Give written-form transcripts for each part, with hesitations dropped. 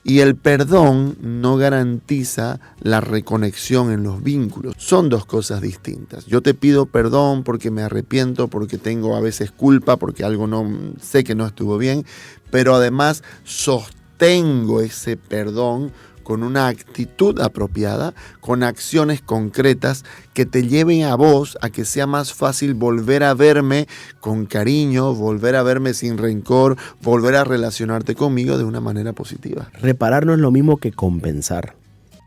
Y el perdón no garantiza la reconexión en los vínculos. Son dos cosas distintas. Yo te pido perdón porque me arrepiento, porque tengo a veces culpa, porque algo no sé que no estuvo bien, pero además sostengo ese perdón con una actitud apropiada, con acciones concretas que te lleven a vos a que sea más fácil volver a verme con cariño, volver a verme sin rencor, volver a relacionarte conmigo de una manera positiva. Reparar no es lo mismo que compensar.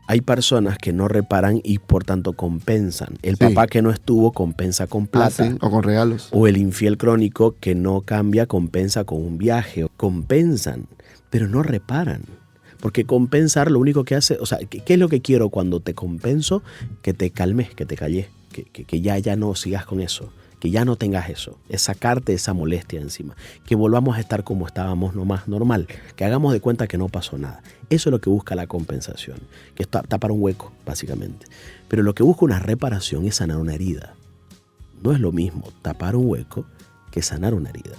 Hay personas que no reparan y por tanto compensan. El papá que no estuvo compensa con plata. O con regalos. O el infiel crónico que no cambia compensa con un viaje. Compensan, pero no reparan. Porque compensar lo único que hace, o sea, ¿qué es lo que quiero cuando te compenso? Que te calmes, que te calles, que ya no sigas con eso, que ya no tengas eso, es sacarte esa molestia encima, que volvamos a estar como estábamos nomás normal, que hagamos de cuenta que no pasó nada. Eso es lo que busca la compensación, que es tapar un hueco, básicamente. Pero lo que busca una reparación es sanar una herida. No es lo mismo tapar un hueco que sanar una herida.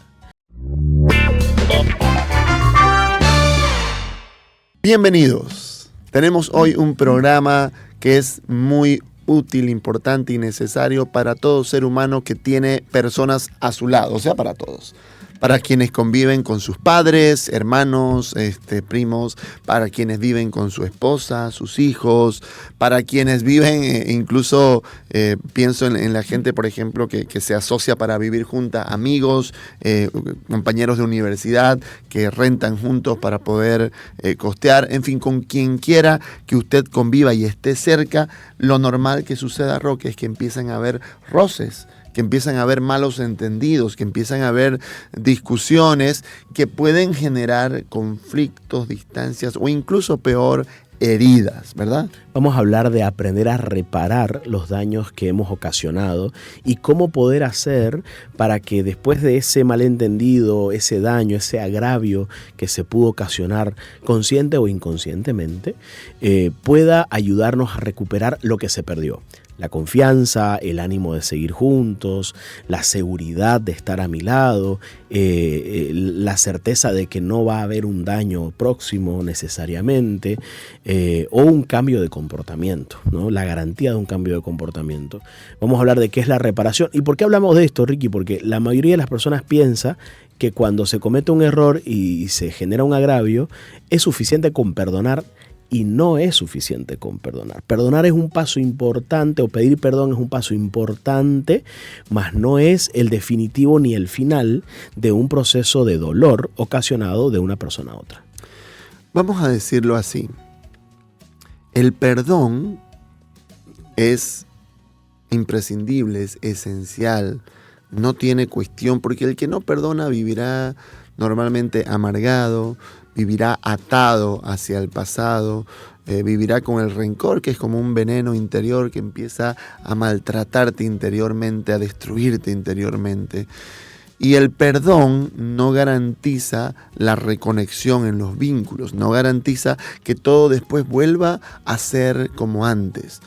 Bienvenidos. Tenemos hoy un programa que es muy útil, importante y necesario para todo ser humano que tiene personas a su lado, o sea, para todos. Para quienes conviven con sus padres, hermanos, primos, para quienes viven con su esposa, sus hijos, para quienes viven, incluso pienso en la gente, por ejemplo, que se asocia para vivir junta, amigos, compañeros de universidad que rentan juntos para poder costear, en fin, con quien quiera que usted conviva y esté cerca. Lo normal que suceda, Roque, es que empiezan a haber roces, que empiezan a haber malos entendidos, que empiezan a haber discusiones que pueden generar conflictos, distancias o incluso peor, heridas, ¿verdad? Vamos a hablar de aprender a reparar los daños que hemos ocasionado y cómo poder hacer para que después de ese malentendido, ese daño, ese agravio que se pudo ocasionar consciente o inconscientemente, pueda ayudarnos a recuperar lo que se perdió. La confianza, el ánimo de seguir juntos, la seguridad de estar a mi lado, la certeza de que no va a haber un daño próximo necesariamente, o un cambio de comportamiento, ¿no? La garantía de un cambio de comportamiento. Vamos a hablar de qué es la reparación. ¿Y por qué hablamos de esto, Ricky? Porque la mayoría de las personas piensa que cuando se comete un error y se genera un agravio, es suficiente con perdonar. Y no es suficiente con perdonar. Perdonar es un paso importante, o pedir perdón es un paso importante, mas no es el definitivo ni el final de un proceso de dolor ocasionado de una persona a otra. Vamos a decirlo así. El perdón es imprescindible, es esencial, no tiene cuestión, porque el que no perdona vivirá normalmente amargado, vivirá atado hacia el pasado, vivirá con el rencor, que es como un veneno interior que empieza a maltratarte interiormente, a destruirte interiormente. Y el perdón no garantiza la reconexión en los vínculos, no garantiza que todo después vuelva a ser como antes.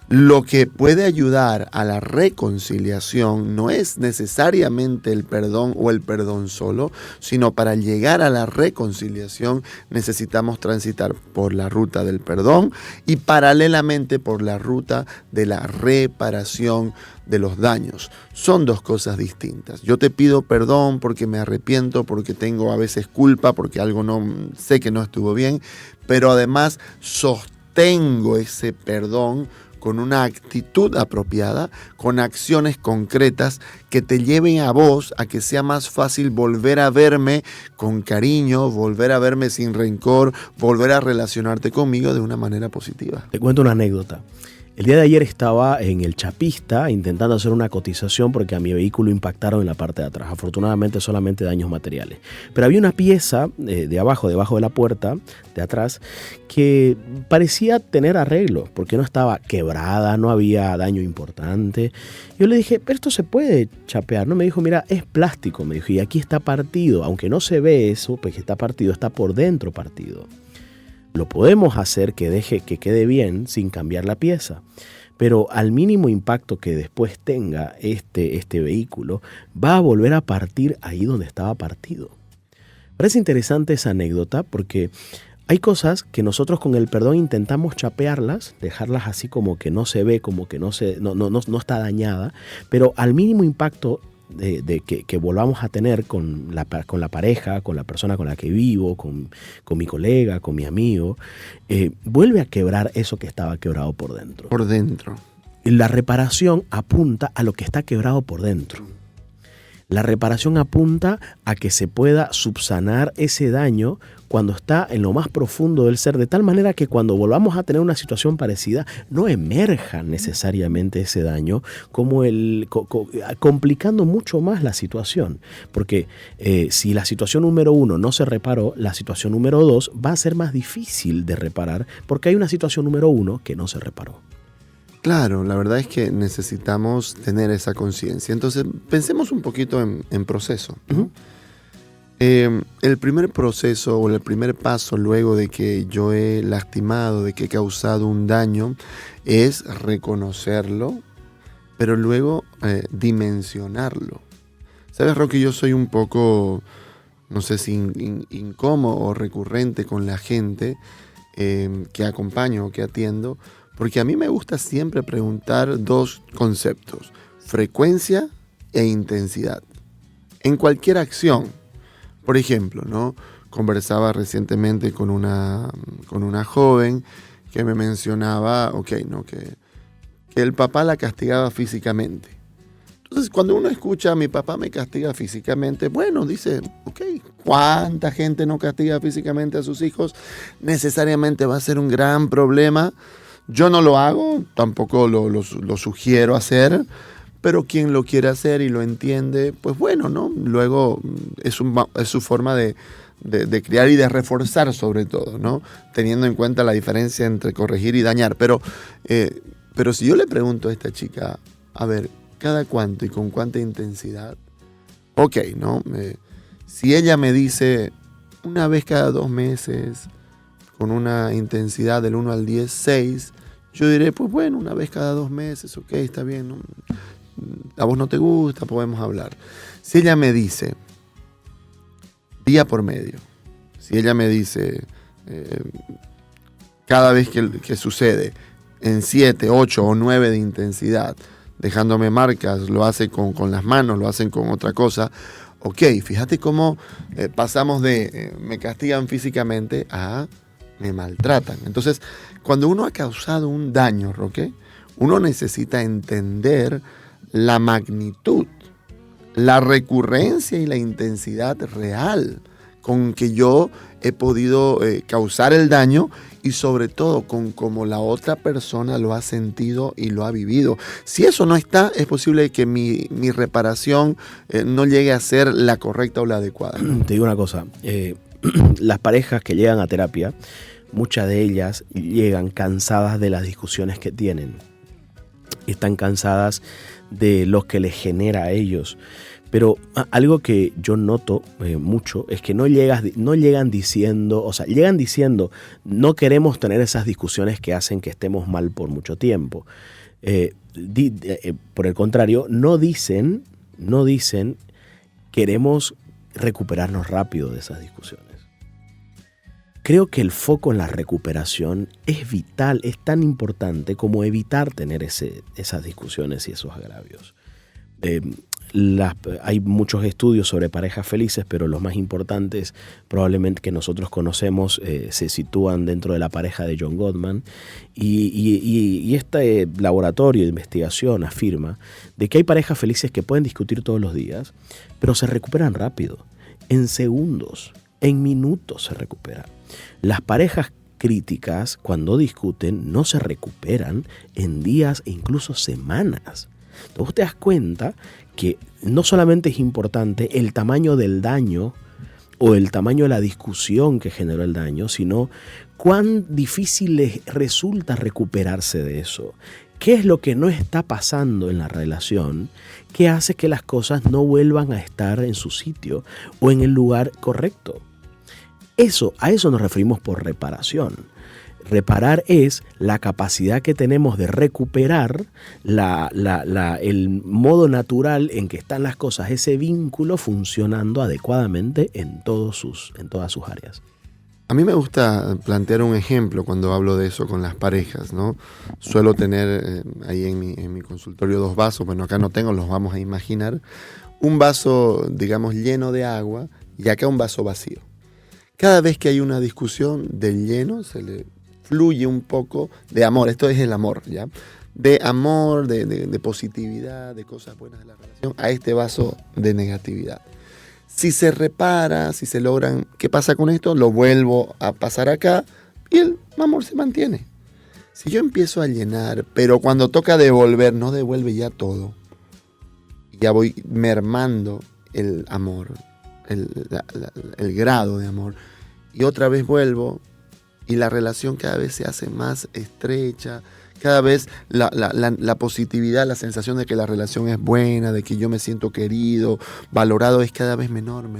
Lo que puede ayudar a la reconciliación no es necesariamente el perdón o el perdón solo, sino para llegar a la reconciliación necesitamos transitar por la ruta del perdón y paralelamente por la ruta de la reparación de los daños. Son dos cosas distintas. Yo te pido perdón porque me arrepiento, porque tengo a veces culpa, porque algo no sé que no estuvo bien, pero además sostengo ese perdón con una actitud apropiada, con acciones concretas que te lleven a vos a que sea más fácil volver a verme con cariño, volver a verme sin rencor, volver a relacionarte conmigo de una manera positiva. Te cuento una anécdota. El día de ayer estaba en el Chapista intentando hacer una cotización porque a mi vehículo impactaron en la parte de atrás. Afortunadamente solamente daños materiales. Pero había una pieza debajo de la puerta de atrás que parecía tener arreglo porque no estaba quebrada, no había daño importante. Yo le dije, pero esto se puede chapear, ¿no? Me dijo, mira, es plástico. Me dijo, y aquí está partido. Aunque no se ve eso, pues que está partido, está por dentro partido. Lo podemos hacer que quede bien sin cambiar la pieza, pero al mínimo impacto que después tenga este vehículo, va a volver a partir ahí donde estaba partido. Parece interesante esa anécdota porque Hay cosas que nosotros con el perdón intentamos chapearlas, dejarlas así como que no se ve, como que no está dañada, pero al mínimo impacto que volvamos a tener con la pareja, con la persona con la que vivo, con mi colega, con mi amigo, vuelve a quebrar eso que estaba quebrado por dentro. Por dentro. La reparación apunta a lo que está quebrado por dentro. La reparación apunta a que se pueda subsanar ese daño cuando está en lo más profundo del ser, de tal manera que cuando volvamos a tener una situación parecida, no emerja necesariamente ese daño como complicando mucho más la situación. Porque si la situación número 1 no se reparó, la situación número 2 va a ser más difícil de reparar porque hay una situación número 1 que no se reparó. Claro, la verdad es que necesitamos tener esa conciencia. Entonces, pensemos un poquito en proceso, ¿no? Uh-huh. El primer proceso o el primer paso luego de que yo he lastimado, de que he causado un daño, es reconocerlo, pero luego dimensionarlo. ¿Sabes, Rocky? Yo soy un poco, no sé si incómodo o recurrente con la gente que acompaño o que atiendo, porque a mí me gusta siempre preguntar 2 conceptos: frecuencia e intensidad. En cualquier acción. Por ejemplo, ¿no? Conversaba recientemente con una joven que me mencionaba, ¿no? que el papá la castigaba físicamente. Entonces, cuando uno escucha, mi papá me castiga físicamente, bueno, dice, ¿cuánta gente no castiga físicamente a sus hijos? Necesariamente va a ser un gran problema. Yo no lo hago, tampoco lo sugiero hacer, pero quien lo quiere hacer y lo entiende, pues bueno, ¿no? Luego es su forma de criar y de reforzar sobre todo, ¿no? Teniendo en cuenta la diferencia entre corregir y dañar. Pero si yo le pregunto a esta chica, a ver, ¿cada cuánto y con cuánta intensidad? ¿No? Si ella me dice una vez cada 2 meses, con una intensidad del 1 al 10, 6, yo diré, pues bueno, una vez cada 2 meses, está bien, ¿no? A vos no te gusta, podemos hablar. Si ella me dice día por medio, si ella me dice cada vez que sucede en 7, 8 o 9 de intensidad, dejándome marcas, lo hace con las manos, lo hacen con otra cosa, fíjate cómo pasamos de me castigan físicamente a me maltratan. Entonces, cuando uno ha causado un daño, Roque, uno necesita entender la magnitud, la recurrencia y la intensidad real con que yo he podido causar el daño y sobre todo con cómo la otra persona lo ha sentido y lo ha vivido. Si eso no está, es posible que mi reparación no llegue a ser la correcta o la adecuada. Te digo una cosa, las parejas que llegan a terapia, muchas de ellas llegan cansadas de las discusiones que tienen. Están cansadas de lo que les genera a ellos. Pero algo que yo noto mucho es que no llegan diciendo, llegan diciendo, no queremos tener esas discusiones que hacen que estemos mal por mucho tiempo. Por el contrario, no dicen, queremos recuperarnos rápido de esas discusiones. Creo que el foco en la recuperación es vital, es tan importante como evitar tener esas discusiones y esos agravios. Hay muchos estudios sobre parejas felices, pero los más importantes probablemente que nosotros conocemos se sitúan dentro de la pareja de John Gottman y este laboratorio de investigación afirma de que hay parejas felices que pueden discutir todos los días, pero se recuperan rápido, en segundos, en minutos se recuperan. Las parejas críticas, cuando discuten, no se recuperan en días e incluso semanas. Entonces vos te das cuenta que no solamente es importante el tamaño del daño o el tamaño de la discusión que generó el daño, sino cuán difícil les resulta recuperarse de eso. ¿Qué es lo que no está pasando en la relación que hace que las cosas no vuelvan a estar en su sitio o en el lugar correcto? A eso nos referimos por reparación. Reparar es la capacidad que tenemos de recuperar el modo natural en que están las cosas, ese vínculo funcionando adecuadamente en todas sus áreas. A mí me gusta plantear un ejemplo cuando hablo de eso con las parejas, ¿no? Suelo tener ahí en mi consultorio 2 vasos, bueno, acá no tengo, los vamos a imaginar. Un vaso, digamos, lleno de agua y acá un vaso vacío. Cada vez que hay una discusión del lleno, se le fluye un poco de amor. Esto es el amor, ¿ya? De amor, de positividad, de cosas buenas de la relación, a este vaso de negatividad. Si se repara, si se logran, ¿qué pasa con esto? Lo vuelvo a pasar acá y el amor se mantiene. Si yo empiezo a llenar, pero cuando toca devolver, no devuelve ya todo. Ya voy mermando el amor, el grado de amor. Y otra vez vuelvo y la relación cada vez se hace más estrecha. Cada vez la positividad, la sensación de que la relación es buena, de que yo me siento querido, valorado, es cada vez menor.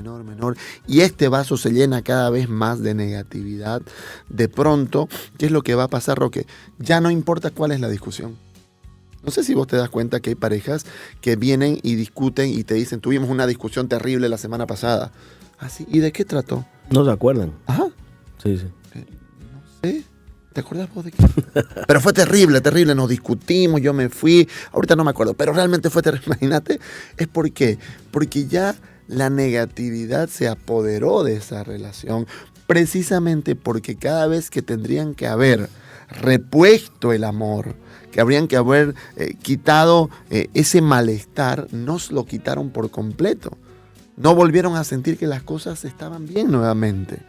Y este vaso se llena cada vez más de negatividad. De pronto, ¿qué es lo que va a pasar, Roque? Ya no importa cuál es la discusión. No sé si vos te das cuenta que hay parejas que vienen y discuten y te dicen, tuvimos una discusión terrible la semana pasada. ¿Así? ¿Y de qué trató? ¿No se acuerdan? Ajá. Sí, sí. No sé. ¿Te acuerdas vos de qué? Pero fue terrible, nos discutimos, yo me fui, ahorita no me acuerdo, pero realmente fue terrible, imagínate. ¿Es por qué? Porque ya la negatividad se apoderó de esa relación, precisamente porque cada vez que tendrían que haber repuesto el amor, que habrían que haber quitado ese malestar, nos lo quitaron por completo. No volvieron a sentir que las cosas estaban bien nuevamente.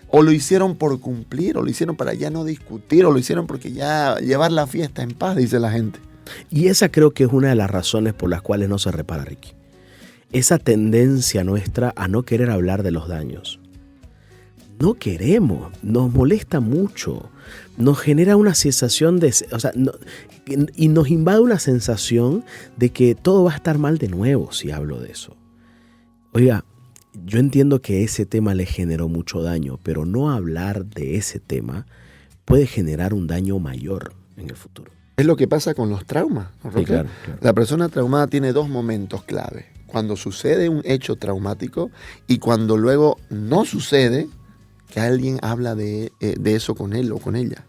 O lo hicieron por cumplir, o lo hicieron para ya no discutir, o lo hicieron porque ya llevar la fiesta en paz, dice la gente. Y esa creo que es una de las razones por las cuales no se repara, Ricky. Esa tendencia nuestra a no querer hablar de los daños. No queremos, nos molesta mucho, nos genera una sensación de... y nos invade una sensación de que todo va a estar mal de nuevo si hablo de eso. Oiga, yo entiendo que ese tema le generó mucho daño, pero no hablar de ese tema puede generar un daño mayor en el futuro. Es lo que pasa con los traumas, ¿no? Sí, claro. La persona traumada tiene 2 momentos clave. Cuando sucede un hecho traumático y cuando luego no sucede, que alguien habla de eso con él o con ella.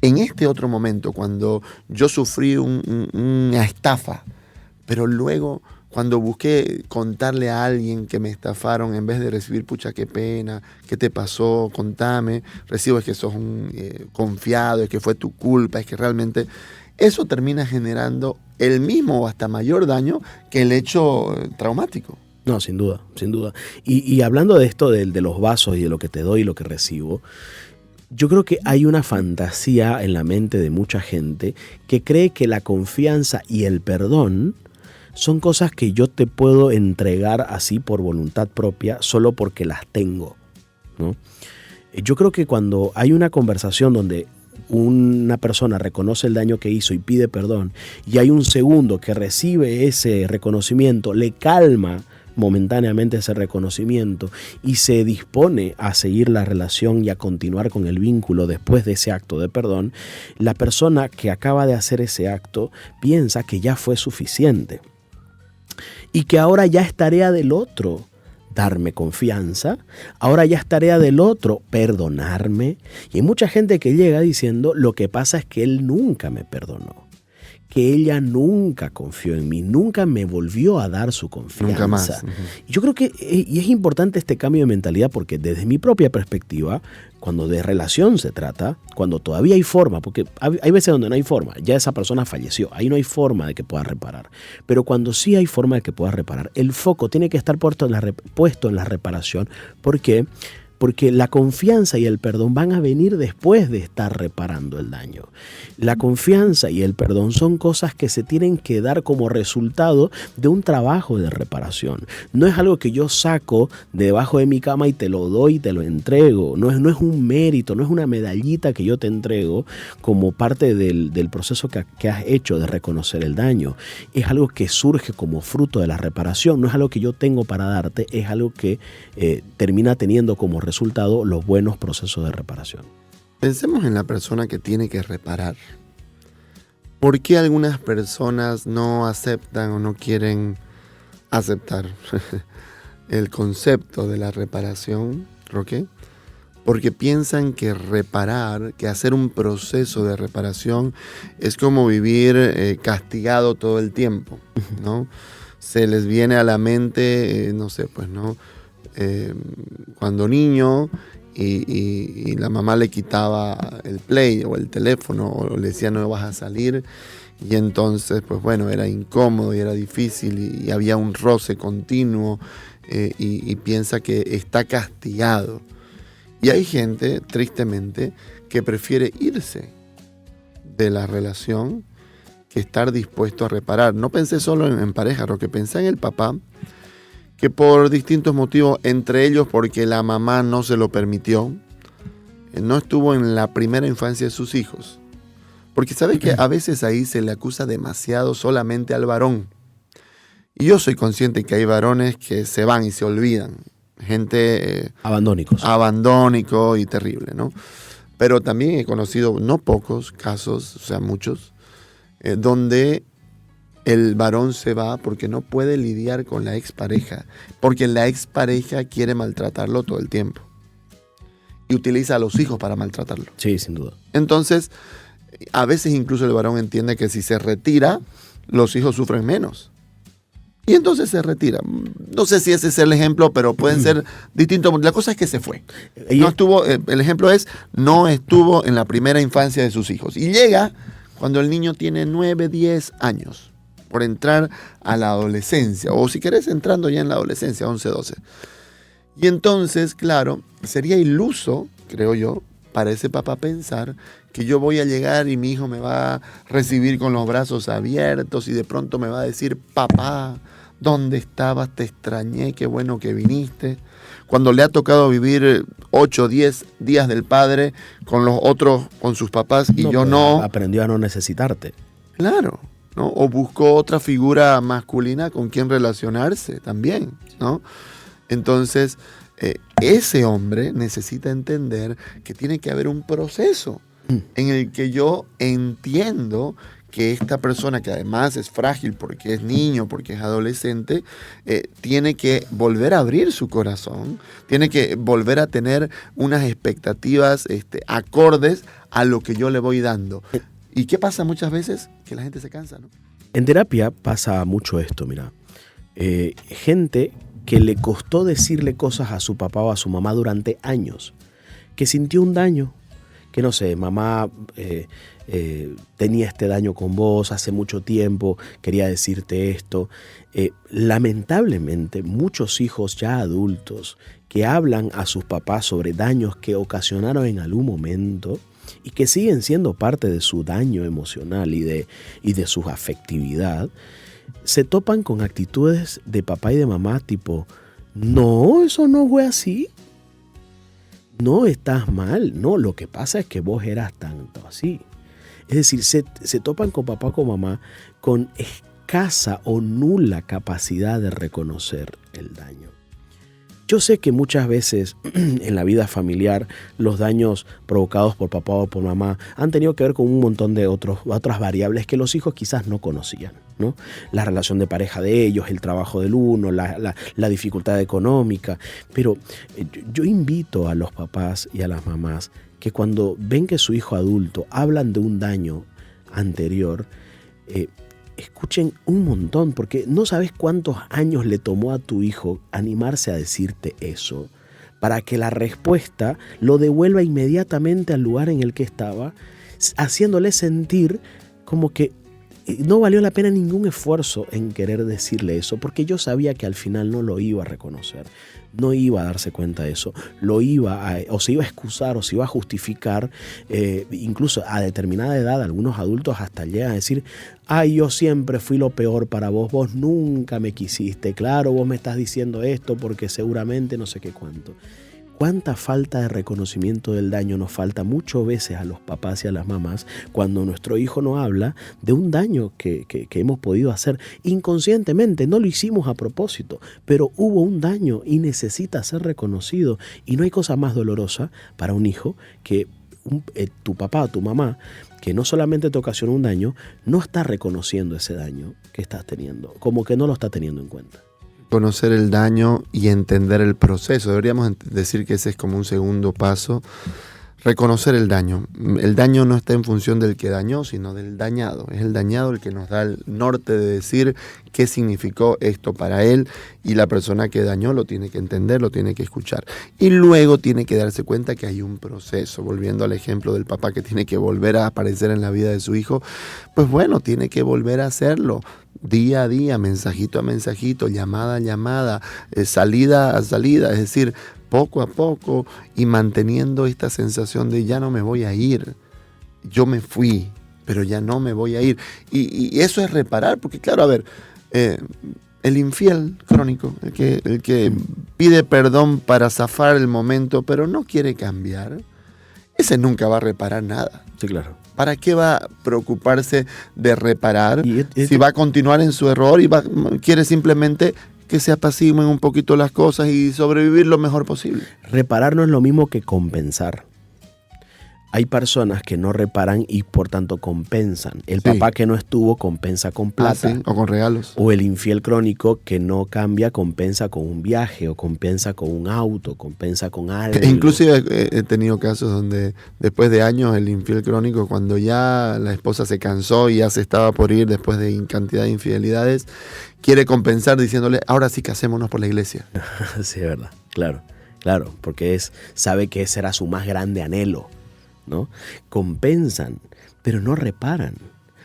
En este otro momento, cuando yo sufrí una estafa, pero luego cuando busqué contarle a alguien que me estafaron, en vez de recibir, pucha, qué pena, qué te pasó, contame, recibo es que sos un confiado, es que fue tu culpa, es que realmente eso termina generando el mismo o hasta mayor daño que el hecho traumático. No, sin duda, sin duda. Y hablando de esto de los vasos y de lo que te doy y lo que recibo, yo creo que hay una fantasía en la mente de mucha gente que cree que la confianza y el perdón son cosas que yo te puedo entregar así por voluntad propia solo porque las tengo, ¿no? Yo creo que cuando hay una conversación donde una persona reconoce el daño que hizo y pide perdón y hay un segundo que recibe ese reconocimiento, le calma momentáneamente ese reconocimiento y se dispone a seguir la relación y a continuar con el vínculo después de ese acto de perdón, la persona que acaba de hacer ese acto piensa que ya fue suficiente y que ahora ya es tarea del otro darme confianza, ahora ya es tarea del otro perdonarme. Y hay mucha gente que llega diciendo, lo que pasa es que él nunca me perdonó, que ella nunca confió en mí, nunca me volvió a dar su confianza. Nunca más. Yo creo que y es importante este cambio de mentalidad porque desde mi propia perspectiva, cuando de relación se trata, cuando todavía hay forma, porque hay veces donde no hay forma, ya esa persona falleció, ahí no hay forma de que pueda reparar. Pero cuando sí hay forma de que pueda reparar, el foco tiene que estar puesto en la reparación. ¿Por qué? Porque la confianza y el perdón van a venir después de estar reparando el daño. La confianza y el perdón son cosas que se tienen que dar como resultado de un trabajo de reparación. No es algo que yo saco de debajo de mi cama y te lo doy y te lo entrego. No es un mérito, no es una medallita que yo te entrego como parte del proceso que has hecho de reconocer el daño. Es algo que surge como fruto de la reparación. No es algo que yo tengo para darte, es algo que termina teniendo como resultado los buenos procesos de reparación. Pensemos en la persona que tiene que reparar. ¿Por qué algunas personas no aceptan o no quieren aceptar el concepto de la reparación, Roque? porque piensan que reparar, que hacer un proceso de reparación es como vivir castigado todo el tiempo, ¿no? Se les viene a la mente, no sé, pues, ¿no? Cuando niño y la mamá le quitaba el play o el teléfono o le decía no vas a salir, y entonces, pues bueno, era incómodo y era difícil y había un roce continuo y piensa que está castigado. Y hay gente, tristemente, que prefiere irse de la relación que estar dispuesto a reparar. No pensé solo en pareja, lo que pensé en el papá, que por distintos motivos, entre ellos porque la mamá no se lo permitió, no estuvo en la primera infancia de sus hijos. Porque sabes que a veces ahí se le acusa demasiado solamente al varón. Y yo soy consciente que hay varones que se van y se olvidan. Gente abandónico y terrible, ¿no? Pero también he conocido no pocos casos, o sea, muchos, donde el varón se va porque no puede lidiar con la expareja, porque la expareja quiere maltratarlo todo el tiempo y utiliza a los hijos para maltratarlo. Sí, sin duda. Entonces, a veces incluso el varón entiende que si se retira, los hijos sufren menos. Y entonces se retira. No sé si ese es el ejemplo, pero pueden ser distintos. La cosa es que se fue. No estuvo, el ejemplo es, no estuvo en la primera infancia de sus hijos. Y llega cuando el niño tiene 9, 10 años, por entrar a la adolescencia, o si querés entrando ya en la adolescencia, 11, 12. Y entonces, claro, sería iluso, creo yo, para ese papá pensar que yo voy a llegar y mi hijo me va a recibir con los brazos abiertos y de pronto me va a decir, papá, ¿dónde estabas? Te extrañé, qué bueno que viniste. Cuando le ha tocado vivir 8 o 10 días del padre con los otros, con sus papás, y yo no. Aprendió a no necesitarte. Claro, ¿no? O buscó otra figura masculina con quien relacionarse también, ¿no? Entonces, ese hombre necesita entender que tiene que haber un proceso en el que yo entiendo que esta persona, que además es frágil porque es niño, porque es adolescente, tiene que volver a abrir su corazón, tiene que volver a tener unas expectativas acordes a lo que yo le voy dando. ¿Y qué pasa muchas veces? Que la gente se cansa, ¿no? En terapia pasa mucho esto, mira. Gente que le costó decirle cosas a su papá o a su mamá durante años, que sintió un daño, que no sé, mamá tenía este daño con vos hace mucho tiempo, quería decirte esto. Lamentablemente, muchos hijos ya adultos que hablan a sus papás sobre daños que ocasionaron en algún momento y que siguen siendo parte de su daño emocional y de su afectividad, se topan con actitudes de papá y de mamá tipo, no, eso no fue así. No estás mal, no, lo que pasa es que vos eras tanto así. Es decir, se topan con papá o con mamá con escasa o nula capacidad de reconocer el daño. Yo sé que muchas veces en la vida familiar los daños provocados por papá o por mamá han tenido que ver con un montón de otras variables que los hijos quizás no conocían, ¿no? La relación de pareja de ellos, el trabajo del uno, la dificultad económica. Pero yo invito a los papás y a las mamás que cuando ven que su hijo adulto hablan de un daño anterior, escuchen un montón, porque no sabes cuántos años le tomó a tu hijo animarse a decirte eso, para que la respuesta lo devuelva inmediatamente al lugar en el que estaba, haciéndole sentir como que no valió la pena ningún esfuerzo en querer decirle eso, porque yo sabía que al final no lo iba a reconocer, no iba a darse cuenta de eso, o se iba a excusar o se iba a justificar, incluso a determinada edad algunos adultos hasta llegan a decir, ay, yo siempre fui lo peor para vos, vos nunca me quisiste, claro, vos me estás diciendo esto porque seguramente no sé qué cuánto. ¿Cuánta falta de reconocimiento del daño nos falta muchas veces a los papás y a las mamás cuando nuestro hijo nos habla de un daño que hemos podido hacer inconscientemente? No lo hicimos a propósito, pero hubo un daño y necesita ser reconocido. Y no hay cosa más dolorosa para un hijo que tu papá o tu mamá, que no solamente te ocasionó un daño, no está reconociendo ese daño que estás teniendo, como que no lo está teniendo en cuenta. reconocer el daño y entender el proceso. Deberíamos decir que ese es como un segundo paso. Reconocer el daño. El daño no está en función del que dañó, sino del dañado. Es el dañado el que nos da el norte de decir qué significó esto para él, y la persona que dañó lo tiene que entender, lo tiene que escuchar. Y luego tiene que darse cuenta que hay un proceso. Volviendo al ejemplo del papá que tiene que volver a aparecer en la vida de su hijo, pues bueno, tiene que volver a hacerlo. Día a día, mensajito a mensajito, llamada a llamada, salida a salida, es decir, poco a poco, y manteniendo esta sensación de ya no me voy a ir, yo me fui, pero ya no me voy a ir. Y eso es reparar, porque claro, a ver, el infiel crónico, el que pide perdón para zafar el momento, pero no quiere cambiar, ese nunca va a reparar nada. Sí, claro. ¿Para qué va a preocuparse de reparar si va a continuar en su error y quiere simplemente que se apaciguen un poquito las cosas y sobrevivir lo mejor posible? Reparar no es lo mismo que compensar. Hay personas que no reparan y por tanto compensan. El papá que no estuvo compensa con plata. Sí, o con regalos. O el infiel crónico que no cambia compensa con un viaje, o compensa con un auto, compensa con algo. Inclusive he tenido casos donde después de años el infiel crónico, cuando ya la esposa se cansó y ya se estaba por ir después de cantidad de infidelidades, quiere compensar diciéndole, ahora sí casémonos por la iglesia. Sí, es verdad. Claro, porque sabe que ese era su más grande anhelo, ¿no? Compensan, pero no reparan.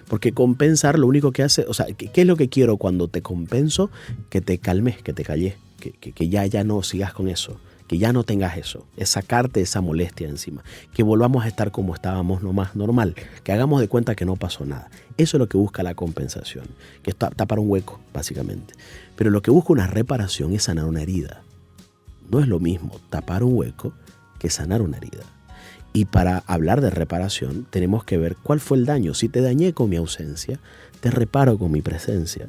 Porque compensar lo único que hace, o sea, ¿qué es lo que quiero cuando te compenso? Que te calmes, que te calles, que ya no sigas con eso, que ya no tengas eso, es sacarte esa molestia encima, que volvamos a estar como estábamos nomás, normal, que hagamos de cuenta que no pasó nada. Eso es lo que busca la compensación, que es tapar un hueco, básicamente. Pero lo que busca una reparación es sanar una herida. No es lo mismo tapar un hueco que sanar una herida. Y para hablar de reparación tenemos que ver cuál fue el daño. Si te dañé con mi ausencia, te reparo con mi presencia.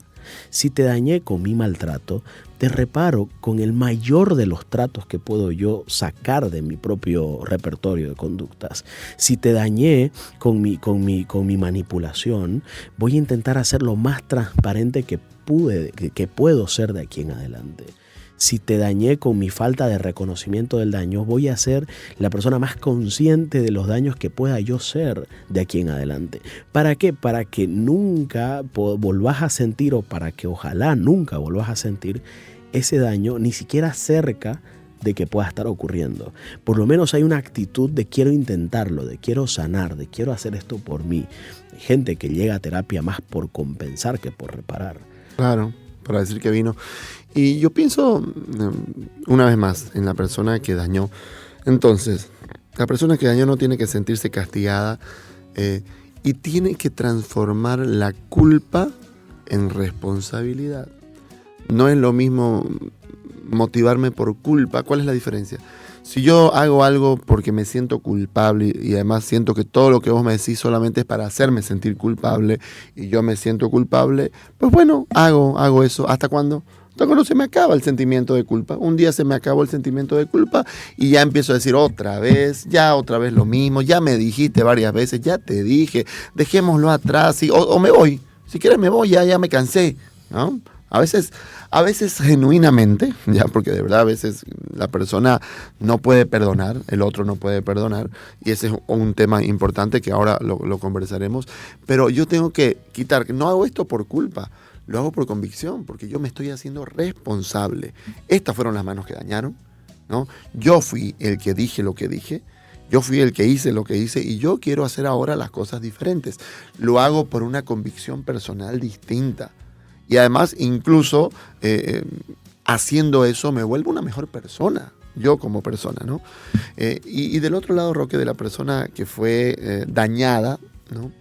Si te dañé con mi maltrato, te reparo con el mayor de los tratos que puedo yo sacar de mi propio repertorio de conductas. Si te dañé con mi manipulación, voy a intentar hacer lo más transparente que puedo ser de aquí en adelante. Si te dañé con mi falta de reconocimiento del daño, voy a ser la persona más consciente de los daños que pueda yo ser de aquí en adelante. ¿Para qué? Para que nunca volvás a sentir, o para que ojalá nunca volvás a sentir ese daño, ni siquiera cerca de que pueda estar ocurriendo. Por lo menos hay una actitud de quiero intentarlo, de quiero sanar, de quiero hacer esto por mí. Hay gente que llega a terapia más por compensar que por reparar. Claro, para decir que vino. Y yo pienso, una vez más, en la persona que dañó. Entonces, la persona que dañó no tiene que sentirse castigada y tiene que transformar la culpa en responsabilidad. No es lo mismo motivarme por culpa. ¿Cuál es la diferencia? Si yo hago algo porque me siento culpable y además siento que todo lo que vos me decís solamente es para hacerme sentir culpable y yo me siento culpable, pues bueno, hago eso. ¿Hasta cuándo? Hasta cuando se me acaba el sentimiento de culpa. Un día se me acabó el sentimiento de culpa y ya empiezo a decir otra vez lo mismo, ya me dijiste varias veces, ya te dije, dejémoslo atrás o me voy. Si quieres me voy, ya me cansé, ¿no? A veces genuinamente, ya, porque de verdad a veces la persona no puede perdonar, el otro no puede perdonar, y ese es un tema importante que ahora lo conversaremos, pero yo tengo que quitar, no hago esto por culpa, lo hago por convicción, porque yo me estoy haciendo responsable. Estas fueron las manos que dañaron, ¿no? Yo fui el que dije lo que dije, yo fui el que hice lo que hice y yo quiero hacer ahora las cosas diferentes. Lo hago por una convicción personal distinta. Y además, incluso haciendo eso, me vuelvo una mejor persona, yo como persona, ¿no? Y del otro lado, Roque, de la persona que fue dañada, ¿no?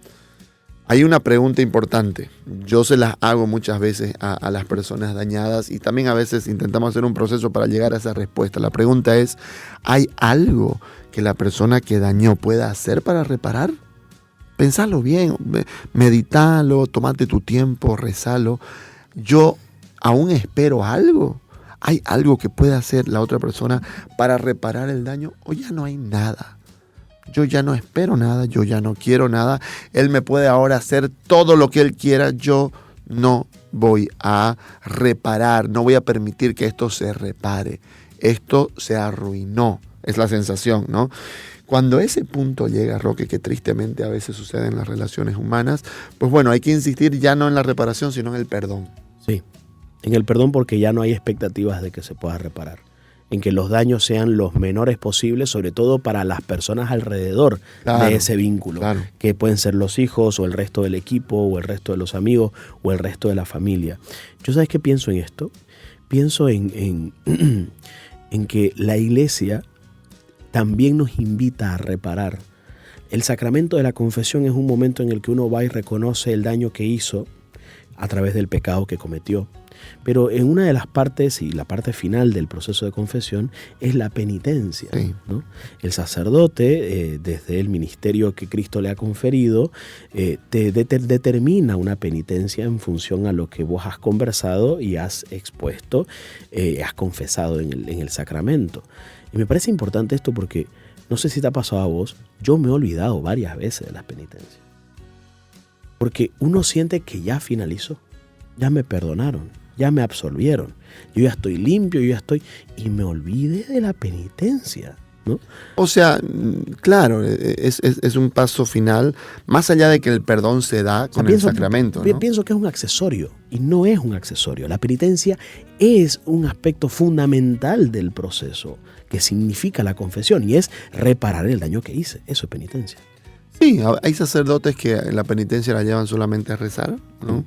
Hay una pregunta importante. Yo se las hago muchas veces a las personas dañadas y también a veces intentamos hacer un proceso para llegar a esa respuesta. La pregunta es, ¿hay algo que la persona que dañó pueda hacer para reparar? Pensalo bien, meditalo, tomate tu tiempo, rezalo. Yo aún espero algo. ¿Hay algo que pueda hacer la otra persona para reparar el daño? ¿O ya no hay nada? Yo ya no espero nada, yo ya no quiero nada. Él me puede ahora hacer todo lo que él quiera, yo no voy a reparar, no voy a permitir que esto se repare. Esto se arruinó, es la sensación, ¿no? Cuando ese punto llega, Roque, que tristemente a veces sucede en las relaciones humanas, pues bueno, hay que insistir ya no en la reparación, sino en el perdón. Sí, en el perdón, porque ya no hay expectativas de que se pueda reparar. En que los daños sean los menores posibles, sobre todo para las personas alrededor de ese vínculo, que pueden ser los hijos o el resto del equipo o el resto de los amigos o el resto de la familia. ¿Yo sabes qué pienso en esto? Pienso en que la iglesia también nos invita a reparar. El sacramento de la confesión es un momento en el que uno va y reconoce el daño que hizo a través del pecado que cometió. Pero en una de las partes, y la parte final del proceso de confesión, es la penitencia, ¿no? El sacerdote, desde el ministerio que Cristo le ha conferido, te determina una penitencia en función a lo que vos has conversado y has expuesto, has confesado en el sacramento. Y me parece importante esto porque, no sé si te ha pasado a vos, yo me he olvidado varias veces de las penitencias. Porque uno siente que ya finalizó, ya me perdonaron, ya me absolvieron, yo ya estoy limpio, y me olvidé de la penitencia, ¿no? O sea, claro, es un paso final, más allá de que el perdón se da con el sacramento, ¿no? Pienso que es un accesorio, y no es un accesorio. La penitencia es un aspecto fundamental del proceso, que significa la confesión, y es reparar el daño que hice. Eso es penitencia. Sí, hay sacerdotes que la penitencia la llevan solamente a rezar, ¿no?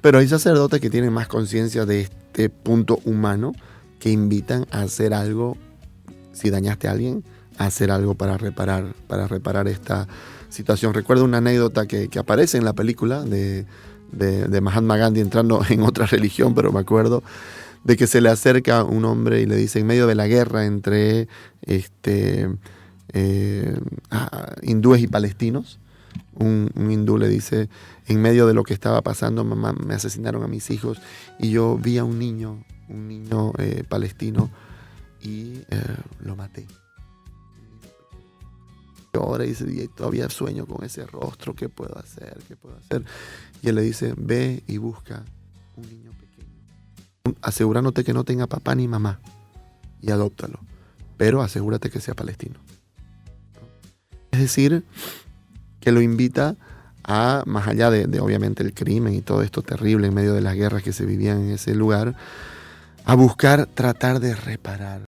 Pero hay sacerdotes que tienen más conciencia de este punto humano, que invitan a hacer algo, si dañaste a alguien, a hacer algo para reparar esta situación. Recuerdo una anécdota que aparece en la película de Mahatma Gandhi, entrando en otra religión, pero me acuerdo de que se le acerca un hombre y le dice, en medio de la guerra entre hindúes y palestinos, un hindú le dice, en medio de lo que estaba pasando, mamá, me asesinaron a mis hijos y yo vi a un niño palestino y lo maté. Ahora dice, y todavía sueño con ese rostro, ¿qué puedo hacer? Y él le dice, ve y busca un niño pequeño, asegurándote que no tenga papá ni mamá, y adóptalo, pero asegúrate que sea palestino. Es decir, que lo invita a, más allá de obviamente el crimen y todo esto terrible en medio de las guerras que se vivían en ese lugar, a buscar tratar de reparar.